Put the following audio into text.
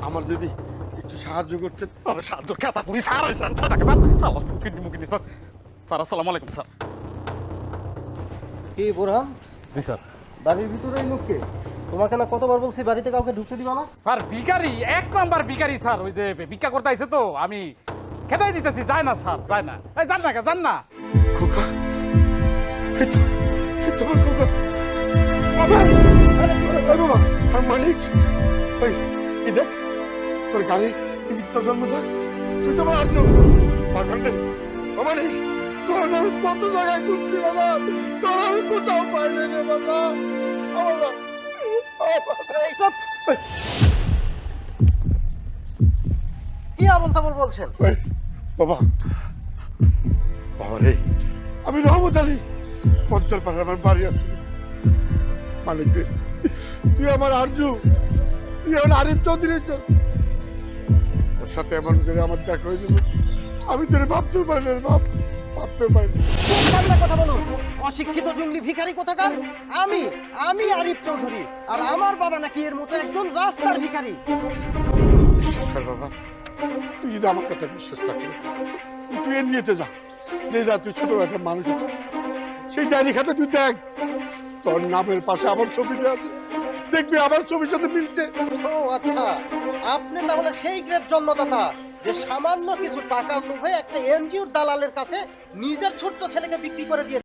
আমার যদি একটু সাহায্য করতে। আরে সাহায্য কথা করি স্যার স্যার মুকিনি স্যার স্যার আসসালামু আলাইকুম স্যার। কি বোরহান, জি স্যার। বাড়ির ভিতরে এই লোককে? তোমাকে না কতবার বলছি বাড়িতে কাউকে ঢুকতে দিবা না? স্যার ভিখারি, এক নাম্বার ভিখারি স্যার। ওই যে ভিক্ষা করতে আইছে তো, আমি খেদাই দিতেছি, যায় না স্যার, যায় না। এই যান না, যান না। খোকা, এই তোমার খোকা। বাবা, আরে বাবা, আর মানিক, ওই এই দেখ তোর গাড়ি, এই যে তোর জন্মদিন, তুই তো আমার আর্য বাজান দে। বাবা নেই, তোর আমি কত জায়গায় খুঁজছি বাবা, তোর আমি কোথাও পাই না রে বাবা। বাবা, কি আবল তাবল বলছেন? ওই বাবা, বাবা রে, আমি রহমত আলী, পদ্মার পাড়ে আমার বাড়ি আছে। মানিক দে, তুই আমার আরজু, তুই আমার আরিফ চৌধুরী। ওর সাথে এমন করে আমার দেখা হয়েছিল, আমি তোর ভাবতেও পারি না বাপ, ভাবতেও পারি না। খুব সামনে কথা বলুন, অশিক্ষিত জঙ্গলি ভিখারি কোথাকার। আমি আমি আরিফ চৌধুরী, আর আমার বাবা নাকি এর মতো একজন রাস্তার ভিখারি। বিশ্বাস কর বাবা, তুই যদি আমার কথা বিশ্বাস না করিস, তুই এনজিওতে যা, যে যা, তুই ছোট বাচ্চা মানুষ আছে, সেই ডায়েরি খাতে তুই দেখ, তোর নামের পাশে আমার ছবি দেওয়া আছে, দেখবি আমার ছবির সাথে মিলছে। ও আচ্ছা, আপনি তাহলে সেই গ্রেট জন্মদাতা যে সামান্য কিছু টাকার লোভে একটা এনজিওর দালালের কাছে নিজের ছোট্ট ছেলেকে বিক্রি করে দিয়ে